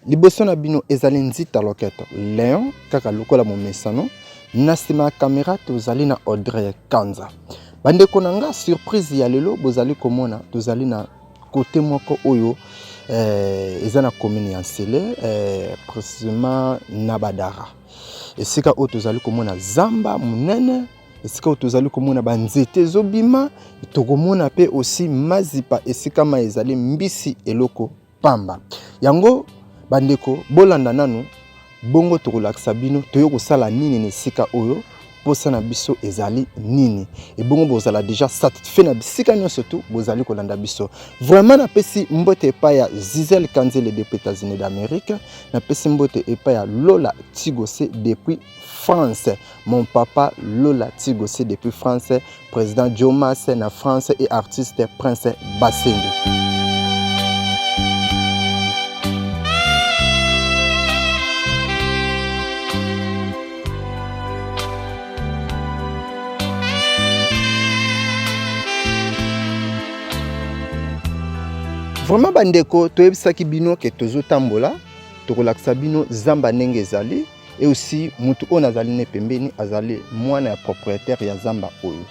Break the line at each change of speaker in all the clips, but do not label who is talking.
liboso na bino ezali nzita loketo Léon kaka lokola momesano na sima caméra tozali na Audrey Kanza bandeko na nga surprise ya lelo bozali komona tozali na côté moko oyo eza na commune ya Nsele précisément na Badara esika oyo tozali komona zamba munene esika oyo tozali komona banzete zobima tokomona pe aussi mazipa esika ma ezali mbisi eloko pamba yango bandeko bolanda nanu bongo tokolakisa bino toyo kosala nini na esika oyo posa na biso ezali nini et bongo bozala déjà satisfait na bisika nyonso tu bozali kolanda biso vraiment na pesi mbote epa ya Zizel Kanzele depuis États-Unis d'Amérique na pesi mbote epa ya Lola Tigose depuis France mon papa Lola Tigose depuis France président Jomas na France et artiste Prince Basende. Vraiment bandeko toyebisaki bino ke tozotambola tokolakisa bino zamba ndenge ezali et aussi mutu on azali ne pembeni azali mwana ya propriétaire ya zamba oyo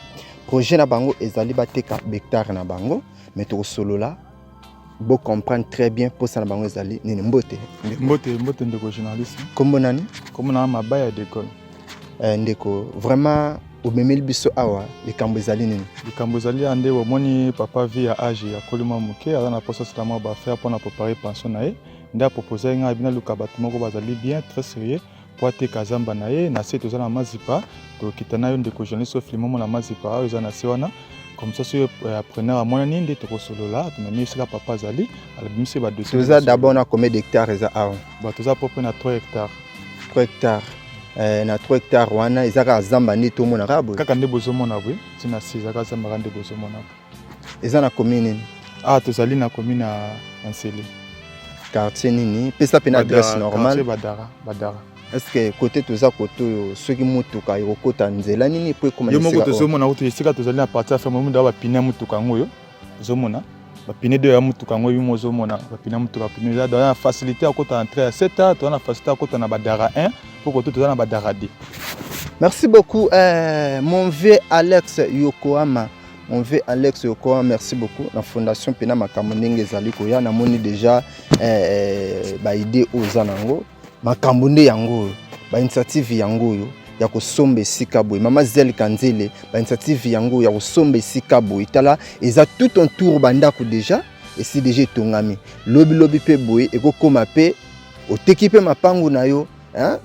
projet na bango ezali bateka hectare na bango mais tokosolola bo comprendre très bien posa na bango ezali nini mbote
ndeko journaliste
kombo nani
kombo na mabaya d'école
ndeko vraiment omemeli biso awa likambo ezali nini
likambo ezali ande omoni papa vi ya age ya kolima muke aza na posa sala mwa bafaire mpona préparer pension na ye nde apropose nga bina luka bato moko bazali bien très sérieux po ateka zamba na ye na se toza na mazipa tokita na yo ndeko journaliste filme mo na mazipa oyo eza na se wana comme ça soyo appreneur amonani nde tokosolola tonami esika papa azali alabimisi badossier
toza d'abord na combien d'hectares eza awa
toza propre na 3 hectares
na 3 hectares wana ezaka zamba nde tomona kabo
kaka nde bozomona bwe tina 6 ezaka zamba nde bozomona
eza na commune nini
tozali na commune ya Nsele
quartier nini pesa pe na adresse normale
Badara
est-ce que côté toza koto soki mutuka yokota nzela nini po ekoma
yo moko tozomona uti esika tozali na partie ya femme mundo ba pine mutuka ngoyo tozomona ba pine de ya mutuka ngoyo bimo zomona ba pine mutuka pine za dans facilité à kota entrer à 7h to na facilité à kota na Badara 1 pour que tout dans Badara 2.
Merci beaucoup mon vieux Alex Yokohama. Mon vieux Alex Yokohama, merci beaucoup. La fondation Pena Makambo ndenge ezali koya na moni déjà ba idée aux anango makambo nde yango ba initiative yango yo ya kosomba esika boye mama Zel Kanzele ba initiative yango ya kosomba esika boye tala eza tout un tour bandako déjà et c'est déjà tongami lobi pe boye ekokoma pe oteki pe mapangu na yo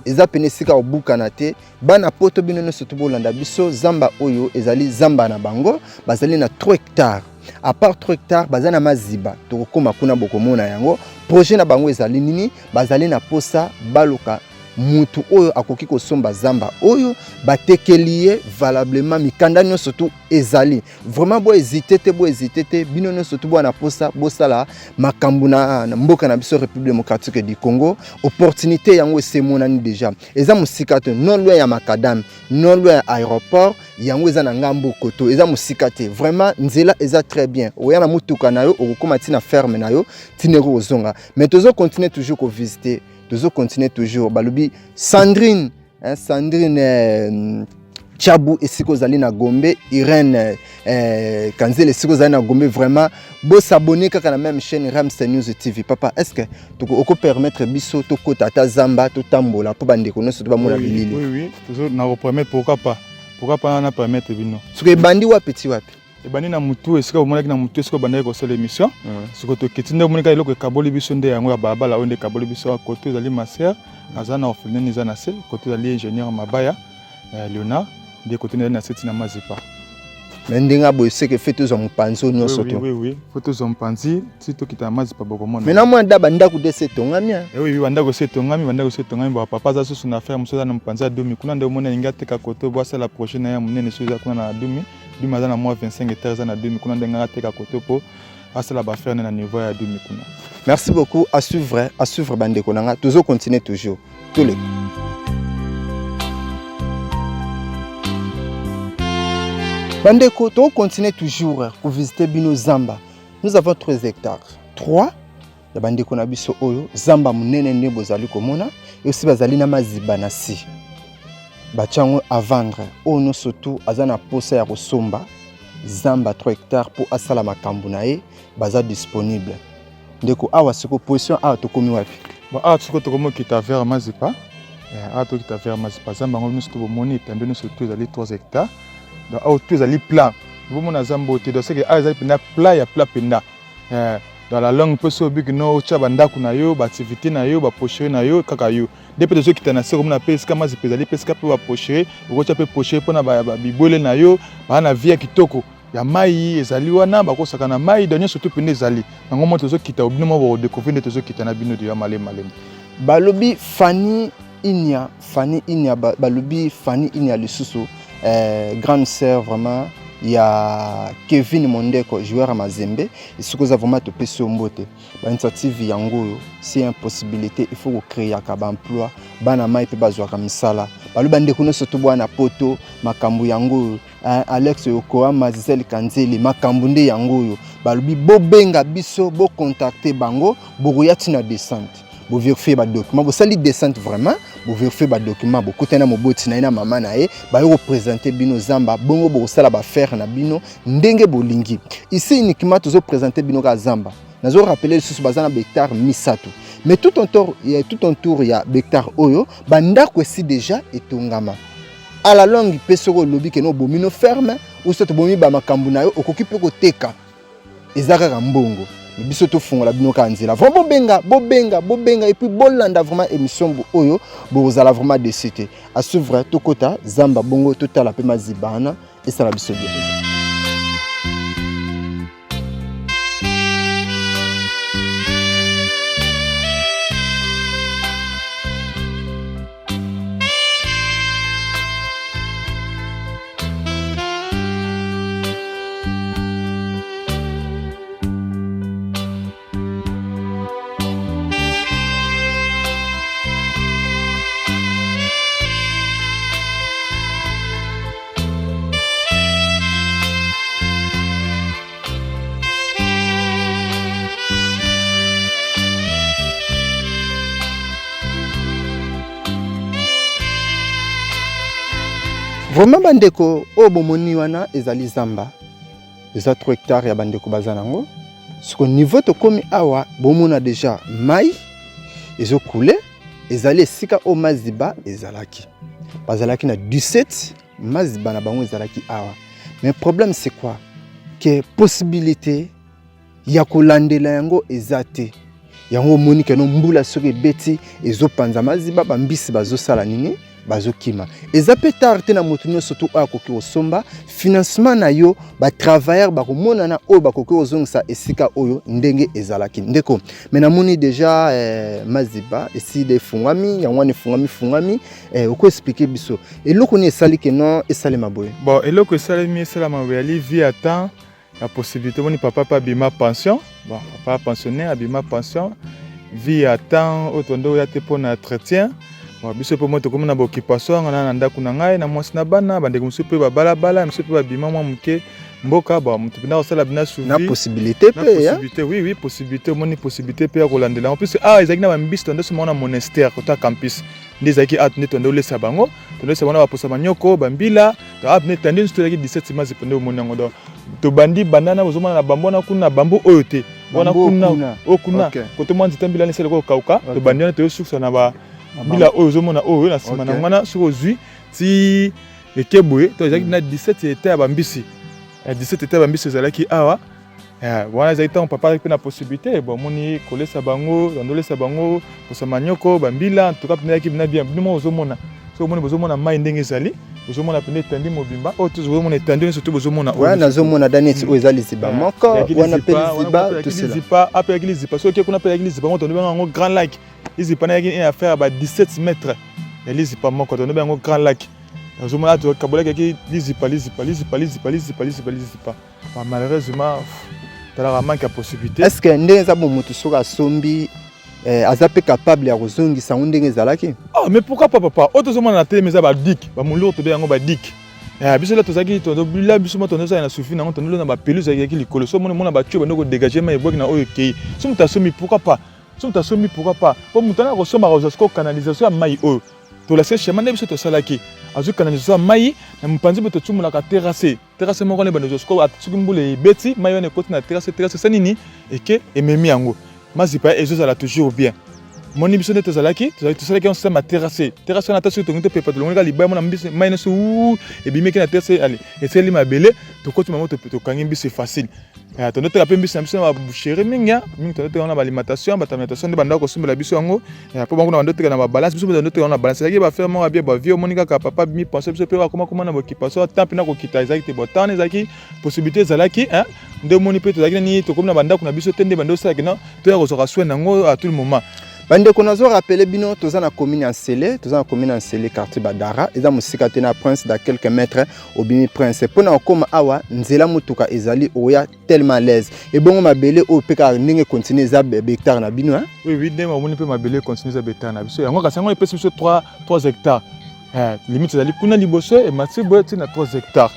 eza pene sika obukana te bana poto bino nyonso tobolanda biso zamba oyo ezali zamba na bango bazali na 3 hectares à part 3 hectares bazana maziba tokokoma kuna bokomona yango projet na bango ezali nini bazali na posa baluka mutu oyo akoki kosomba zamba oyo batekeliye valablement mikanda nyonso tu ezali vraiment bo hésiter te bino nyonso tu bwana posa bosala makambo na mboka na biso République démocratique du Congo opportunité yango esemonani déjà eza musika te non loin ya makadam non loin ya aéroport yango eza na ngambo koto eza musika te vraiment nzela eza très bien oya na mutuka na yo okokoma tina ferme na yo tinero ozonga mais tozo continuer toujours ko visiter toujours continuer toujours balobi Sandrine Chabu esiko zali na Gombe Irène Kanzele esiko zali na Gombe vraiment bo s'abonner kaka na même chaîne Ramsey News TV papa est-ce que tu permettre biso to kota ta zamba to tambola po bandeko nyonso to ba mona bilili
oui toujours na repermettre pourquoi pas na permettre bino
soki bandi wapi
ebani na mutu esika omonaki na mutu esika bandaki kosala émission soko toketi nde omonaka eloko ekaboli biso nde yango ya balabala oyo nde ekaboli biso kote ezali maser aza na orphelinat eza na se kote ezali ingénieur mabaya Léonard nde kote ezali na se tina mazipa
mais ndenge boye seke fe tozwa mopanzi nyonso to
oui fo tozwa mopanzi ti tokita na mazipa bokomona
mais na mwa nda bandako de se tongami
oui bandako se tongami papa aza susu na affaire mosusu aza na mopanzi ya 2000 kuna nde omona alingi ateka kote boasala projet na ye monene soki eza kuna na 2000 Duma za na moins 25 hectares na 2000 kuna ndenga teka koto po asala ba faire na niveau ya 2000 kuna.
Merci beaucoup à suivre bandeko nanga toujours continuer toujours tous les bandeko to continuer toujours pour visiter bino zamba. Nous avons 3 hectares. 3 ya bandeko na biso oyo zamba munene nde bozali komona et aussi bazali na maziba na si bachango à vendre ono surtout azana posa ya kosomba zamba 3 hectares pour asala makambo na ye baza disponible ndeko awa siko position awa tokomi wapi
bon awa siko tokomi kita vers mazipa awa to kita vers mazipa zamba ngo nusu to bomoni etambe nusu to ezali 3 hectares donc awa to ezali plat bomona zamba ote donc c'est que awa ezali pena plat ya plat pena dans la langue peut so big no cha bandako na yo ba activité na yo ba pocherie na yo kaka yo depuis de qui na se comme na pesca mazi pezali pesca pe ba pocherie ko cha pe pocherie pona ba bibole na yo ba na via kitoko ya mai ezali wana ba ko saka na mai donyo surtout pene ezali ngo mo tozo kita obino mo ba découvrir tozo kita na bino de ya malem
balobi Fanny Inia balobi Fanny Inia lisusu grande sœur vraiment il y a Kevin Mondeko joueur à Mazembe et ce que nous avons vraiment topé sur Mbote l'initiative yango c'est une possibilité il faut créer un emploi bana mai pe bazwa kamisala balu bande kuno surtout bwana poto makambu yango Alex Yokoa Mazizel Kanzeli makambu nde yango balubi bobenga biso bo contacter bango bokoyati na descente bo vérifier ba document bo sali descente vraiment bo vérifier ba document bo kotena moboti na ina mama na ye ba yo représenter bino zamba bongo bo sala ba faire na bino ndenge bolingi ici uniquement tozo présenter bino ka zamba nazo rappeler sous bazana hectare misato mais tout autour il y a hectare oyo banda kwesi déjà etongama à la longue pesoko lobi ke no bomino ferme ou soto bomi ba makambu na yo okoki pe ko teka ezaka ka mbongo biso to fungola bino ka nzela vraiment bobenga et puis bolanda vraiment émission oyo bozala vraiment décité à suivre to kota zamba bongo totala pe mazibana et ça la biso bien. Vraiment bandeko o bomoni wana ezali zamba eza 3 hectares ya bandeko bazanango siko niveau to komi awa bomona déjà mai ezo couler ezali esika o maziba ezalaki bazalaki na 17 maziba na bango ezalaki awa mais problème c'est quoi que possibilité ya kolandela yango ezate yango moni ke no mbula soki beti ezo panza maziba bambisi bazo sala nini bazokima ezape tarte na motunyo surtout akoki osomba financement na yo ba travailleur ba komona na o bakoki ozongisa esika oyo ndenge ezalaki ndeko mais namoni déjà maziba esi de fungami yango ne fungami oko expliquer biso eloko ni esali ke non esali maboye
bon eloko esali mi esala maboye ali vie à temps la possibilité moni papa pa bima pension bon papa pensionnaire abima pension vie à temps otondo ya te pona entretien biso po moto komona bokipation ngana na ndako na ngai na mwasi na bana bande ko msupe ba balabala msupe ba bima mwa muke mboka ba mutu bina osala bina suivi
na possibilité pe ya
oui possibilité moni possibilité pe ya kolandela en plus ezaki na bambisto ndo soma na monastère kota campus ndezaki atne tondo lesa bango tondo lesa bana ba posa manyoko bambila to apne tandine stolaki 17 mazi pende moni ngo do to bandi banana bozomana na bambona kuna bambo oyo te bona kuna koto mwanzi tambila nesele ko kauka to bandiana to suksa na ba bila oyo zomona oyo na sima na ngwana soko zui ti ekeboye to ezaki na 17 hectares ya bambisi 17 hectares ya bambisi ezalaki awa wana ezalaki ntango papa pe na possibilité bon moni kolesa bango ndolesa bango posa manyoko bambila en tout cas penaki bina bien bino ozomona so moni bozomona mai ndenge ezali bozomona pene tandi mobimba oyo tozomona tandi surtout bozomona
oyo nazomona danet oyo ezali ziba moko wana pe ziba tout cela
ziba ape yakili ziba so kuna pe yakili ziba ngoto ndongo grand lac izipa na yakini une affaire ba 17 mètres ya lizipa moko to ndongo grand lac nazomona to kabola yaki lizipa malheureusement tala manque de possibilité
est-ce que ndenge za bo mutu soka sombi azape capable ya kozongisa ndenge ezalaki
mais pourquoi pas papa auto zomona na télé mais za ba dik ba mulur to be yango ba dik biso la tozaki tozobila biso mo tonoza na sufi nango tonola na ba pelouse yaki likolo so mona ba tio bandoko dégager mais boki na oyo kei so muta somi pourquoi pas po mutana ko soma ko canalisation ya mai oyo to la se chemin na biso to salaki azu canalisation ya mai na mpanzi beto tumula ka terrasse moko ne bando ko atsuki mbule beti mai wana koti na terrasse sanini eke ememi yango mazipa ezozala toujours bien. Moni biso neto zalaki on système terrassé na tasu to ngite pepa to longa liba mona mbisi minus et bimeki na terrassé allez et c'est limabele to koti mamo to kangi mbisi facile to note la mbisi na biso na boucherie minga to note on a alimentation de banda ko sumbela biso yango po bango na bando tika na ba balance biso note on a balance yaki ba faire mo bien ba vie monika ka papa mi penser biso pe comment na occupation temps na ko kita ezaki te botane ezaki possibilité zalaki nde moni pe to zaki ni to comme na banda ko na biso tende bando sa kina to ya ko soka soin nango à tout le moment.
Bande konazo rappelé bino toza na commune en Sélé quartier Badara eza musika tena prince da quelques mètres obimi prince pona koma awa nzela mutuka ezali oya tellement l'aise et bongo mabele o peka ninge continuer za hectare na bino
oui dema moni pe mabele continuer za hectare na biso yango kasi yango epesi biso 3 hectares limite ezali kuna liboso et matsi boyeti na 3 hectares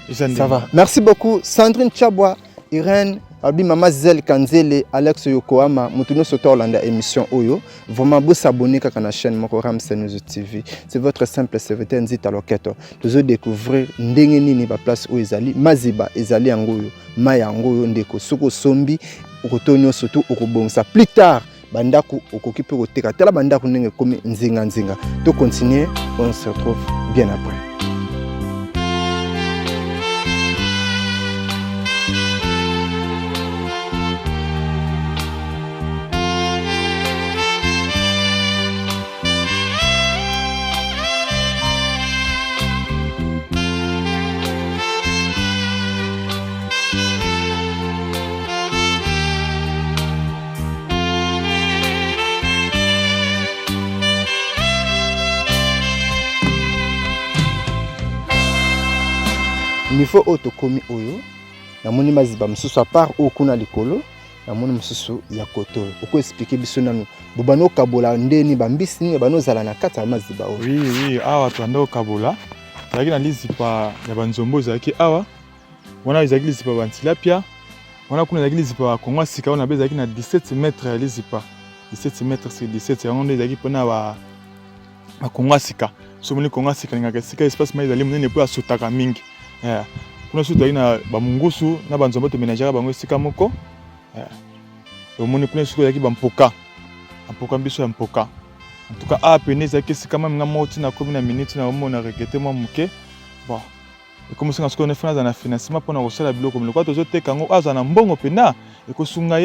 ça va merci beaucoup Sandrine Tchabwa Irène Abi Mama Zel Kanzele, Alex Yokohama, Mutuno Soto Orlanda émission Oyo. Vraiment, vous s'abonnez à la chaîne Mokoram Senews TV. C'est votre simple serviteur Nzita Loketo. Vous découvrir Ndengeni ni ba place où Ezali, Maziba Ezali Angoyo, Maya Angoyo Ndeko, Soko Sombi, Okotonyo surtout Okobongsa. Plus tard, Bandaku Okokipe Oteka, Tela Bandaku Nenge Komi Nzinga Nzinga. To continuer, on se retrouve bien après. Niveau otokomi oyo namoni maziba mususu à part okuna likolo namoni mususu ya koto oko expliquer biso nanu bobano kabola ndeni bambisi ni bano zala na kata maziba oyo
oui awa twando kabola zaki na lizipa ya banzombo zaki awa wana zaki lizipa bantilapia wana kuna zaki lizipa kongwa sika wana bezaki na 17 mètres ya lizipa 17 mètres sur 17 yango ndo zaki pona ba kongwa sika so moni kongwa sika ngaka sika espace mai zali munene po asutaka mingi kuna suta ina bamungusu na banzombo to ménagère bango sika moko omoni kuna suko yaki bampoka mbiso ya mpoka en tout cas a peneza ke sika même ngamo tina komi na minute na omona regretter moi muke bon et comme ça on fait na financement pour na kosala biloko miloko to zoteka ngo aza na mbongo pena ekosunga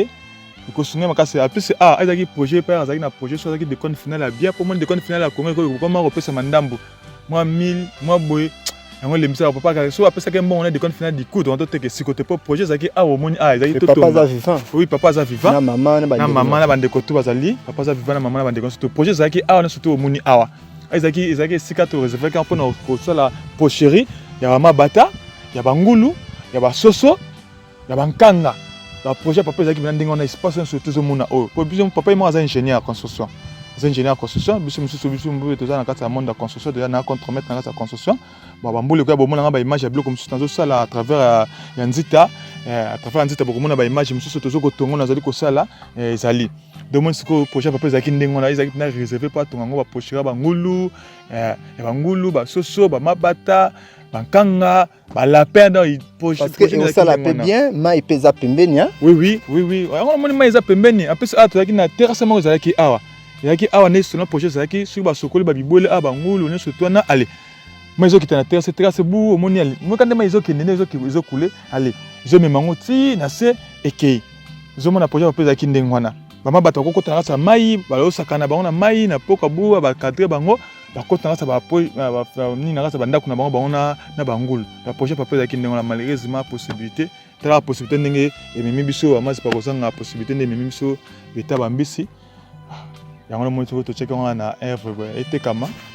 makasi a plus ezaki projet pa ezaki na projet so ezaki de compte final ya bien pour moi de compte final ya Congo ko comment repesa mandambu moi 1000 moi boy yango le misa papa ka so apesa ke mbongo na de compte final du coup donc to teke sikote po projet ezaki omoni ezaki
to papa za vivant
oui papa za vivant
na maman
na bande ko to bazali papa za vivant na maman na bande ko to projet ezaki na surtout omoni ezaki sika to réserver ka pour na ko sala pocherie ya ba mabata ya bangulu ya basoso ya bankanga la projet papa ezaki bina ndinga na espace surtout zo mona o po biso papa est moi ingénieur en construction biso mbuwe toza na kati ya monde ya construction déjà na contremaître na kati ya construction bambule ko ya bomona nga ba image ya biloko mosusu nazosala à travers ya nzita bokomona ba image mosusu tozo kotongo nazali kosala ezali donc siko projet papa ezaki ndenge wana ezaki na réservé po atonga ngo bapochera bangulu bangulu basoso bamabata bankanga balapin dans
parce que ça la peut bien mai pesa pembeni
oui on moni mai eza pembeni apesi tozaki na terrasse moko ezalaki awa yaki awa ne sona projet zaki sur ba sokoli ba bibole bangulu ne surtout na allez mais zo kitana terrasse bu omoni ali mo kande mai zo kinene zo couler allez zo memango ti na se ekei zo mona projet ba zaki ndengwana mama bato ko kotana sa mai ba lo sakana bango na mai na poka bu ba cadre bango ba kotana sa ba po ni na sa banda kuna bango na bangulu ba projet pa zaki ndengwana malheureusement possibilité tala possibilité ndenge ememi biso amazi pa kozanga possibilité ndenge ememi biso beta bambisi.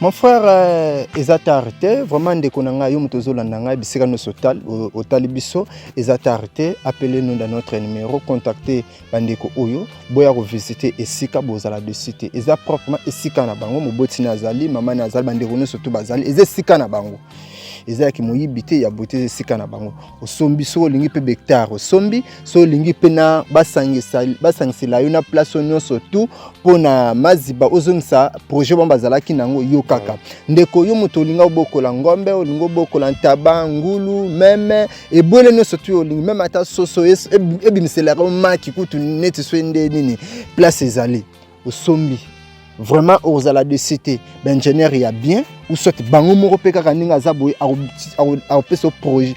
Mon frère ezata arrêté vraiment ndeko na ngai yo mutozolanda ngai bisika no sotal otali biso ezata arrêté appelez-nous dans notre numéro contactez bandeko oyo boya ko visiter esika bozala de cité eza proprement esika na bango moboti na zali mama na zali bandeko no surtout bazali eza esika na bango ezalaki moyibi te ya beauté esika na bango osombi so olingi pe hectare osombi so olingi pe na basangisela yo na place nyonso tout pona maziba ozongisa projet bomba zalaki nango yo kaka ndeko yo moto olinga obokola ngombe olingo bokola ntaba ngulu meme ebwele nyonso tu olingi meme ata soso ebimisela maki kutu neti so nde nini place ezali osombi vraiment ozala de cité l'ingénieur ya bien ou soit bango moko pe kaka ninga zaboy a peso projet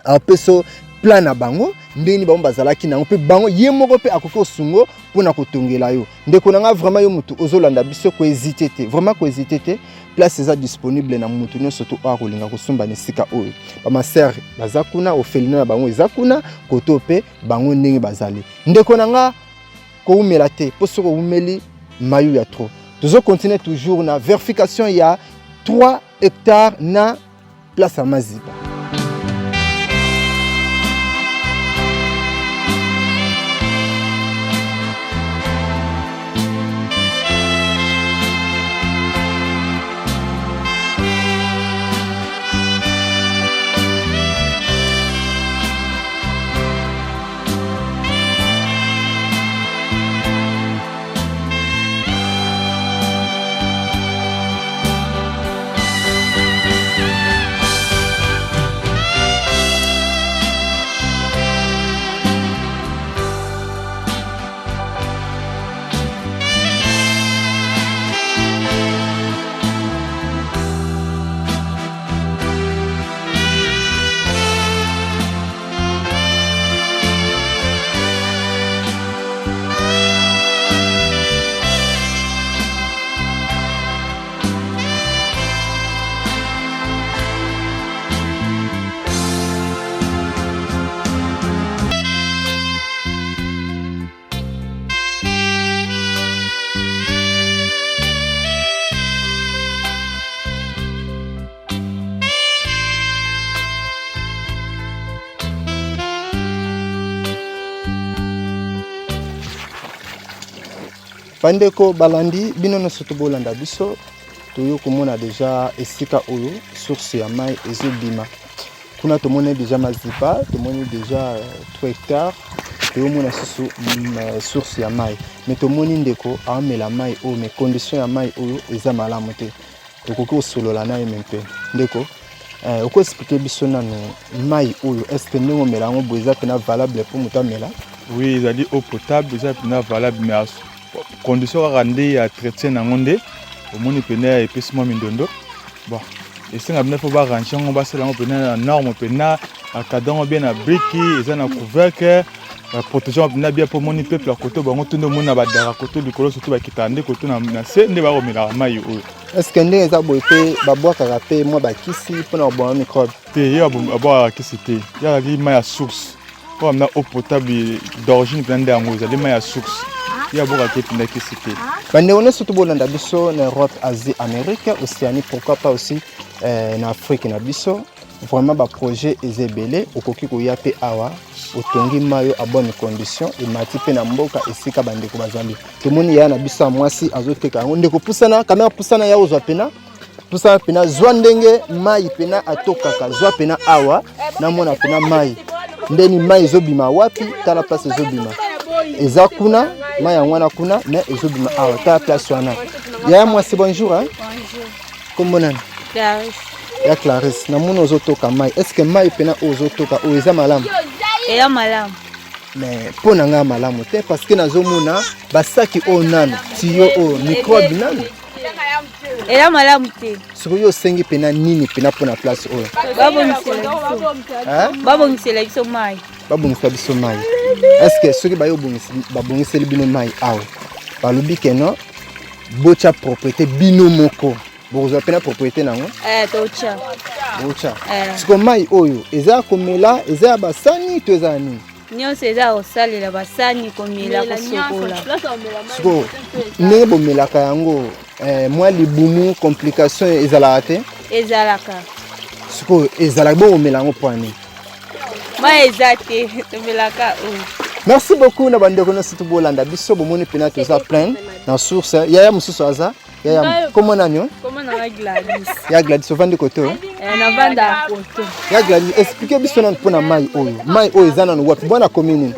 a peso plan na bango ndeni bango bazalaki nango pe bango ye moko pe akoko sungo pona kotongela yo ndeko nanga vraiment yo mutu ozolanda biso ko hésiter te vraiment ko hésiter te place eza disponible na mutu nyonso to akolinga kosomba na sika oyo ba ma sœur bazakuna ofelina na bango ezakuna koto pe bango ndenge bazali ndeko nanga ko umela te poso ko umeli mayu ya trop toujours continuer toujours na vérification ya 3 hectares na place à Maziba. Bandeko balandi bino no soto bolanda biso toyo komona déjà esika oyo source ya mai ezobima kuna tomone déjà Maziba tomone déjà 3 hectares toyo mona susu source ya mai mais tomoni ndeko amela mai o mais condition ya mai oyo eza malamu te tokoki osolola na ye mpe ndeko oko expliquer biso nano mai oyo est-ce que ndenge omela ngo boza pena valable pour mutamela?
Oui, ezali eau potable eza pena valable mais condition rande ya traiter na ngonde omoni pena epesimo mindondo bon esenga bina fo ba rancher ngo basela ngo pena na norme pena akadon bien na brique eza na couvercle protection pena bien pour moni peuple à côté bango tundo mona ba dara côté likolo surtout ba kitande côté na se nde ba romela mai oyo
est-ce que ndenge eza boite ba boaka rape mo ba kisi pona bo microbe
te ya bo kisi te ya li mai à source pour amener eau potable d'origine pena ndango za li mai à source. Il y a beaucoup de cité.
On est surtout en Europe, Asie, Amérique, Océanie, pourquoi pas aussi en Afrique. Vraiment, le projet est ébélé. Au Koki Koyape Awa, au Tongi Mayo à bonne condition. Et Matipe Namboka et Sika Bandeko Bazambi. Tout le monde y a un abissa, moi si, Azoteka. On est Poussana, Kamera Poussana Yaozo Pena. Poussana Pena, Zwandenge, Mai Pena, Atokaka, Zwa Pena Awa, Namona Pena Mai. Ndeni Mai Zobima Wapi, Tala Place Zobima. Eza kuna maya ngwana kuna mais ezobima awa ta place wana ya moi c'est bonjour hein
bonjour
comment nani
Clarisse
ya Clarisse na muno ozotoka mai est-ce que mai pena ozotoka o eza malamu
eya malamu
mais pona nga malamu te parce que nazomona basaki o nano tiyo o microbe nano
eya malamu te
siko yo sengi pena nini pena pona place oyo
babongisela biso mai
babongisa biso mai est-ce que soki bayo babongiseli bino mai awa balobi ke non bocha propriété bino moko bokozwa pena propriété nango
tocha
bocha siko mai oyo eza komela eza ya basani to eza nini
nyonso eza kosalela basani komela kosokola
siko ndenge bomelaka yango mwa libumu complication ezalaka te
ezalaka
siko ezalaka bomela yango poani
mai eza te tomelaka oyo.
Merci beaucoup na bandeko na situ bolanda biso bomoni pena toza plein na source yaya mususu aza Ya comment nani?
Comment na Gladys?
Ya Gladys ovandi koto.
Na vanda koto.
Ya Gladys expliquez biso na mpona mai oyo. Mai oyo ezana no wapi bwana commune.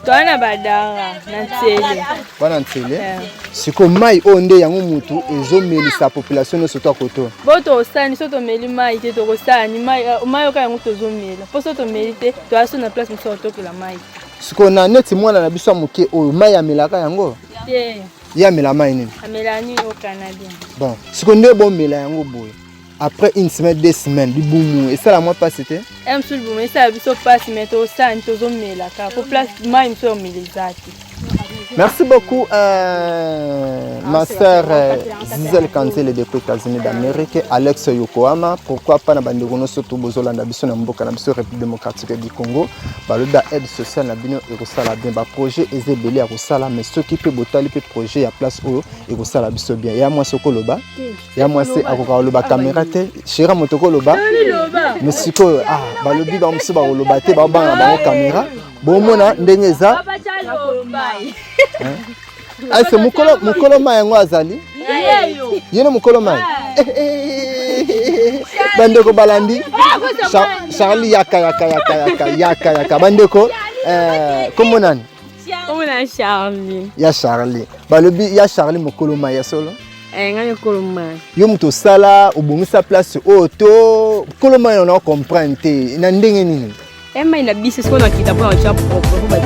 Toana badara na Ntele.
Bwana Ntele. Siko mai oyo nde yango mutu ezomelisa population no soto koto.
Boto osani soto meli mai te to kosani mai oka yango tozomela. Po soto meli te to aso na place moso to la mai.
Siko na neti mwana na biso muke oyo mai amelaka yango. Ya mela mai nini?
Amelani au Canada.
Bon, ce qu'on est bon mela yango boy. Après une semaine, 2 semaines, du boum et ça la moi pas c'était.
M sur boum et ça biso passe mais to ça to zo mela ka pour place mai mso melizati.
Merci beaucoup ma sœur Zizel Kanzele depuis les États-Unis d'Amérique, Alex Yokohama, pourquoi pas na bandekono surtout bozolanda biso na mboka na biso République démocratique du Congo, baloba aide sociale na bino ekosala bien ba projet ezebeli ya kosala mais ceux qui peut botali pe projet ya place oyo ekosala biso bien. Ya moi sokoloba, ya moi c'est akoka loba caméra te, chira motoko loba. Mais siko balobi ba mso ba loba te ba bana ba caméra. Bon mona ndenge za c'est mukolo mai yango azali yene mukolo mai bandeko balandi Charlie yaka bandeko comment nani
Charlie
ya Charlie balobi ya Charlie mukolo mai ya solo
ngani mukolo mai
yo muto sala obongisa place auto mukolo mai on comprendre te na ndenge nini
Emma ina bisi siko na kita kwa chapo kwa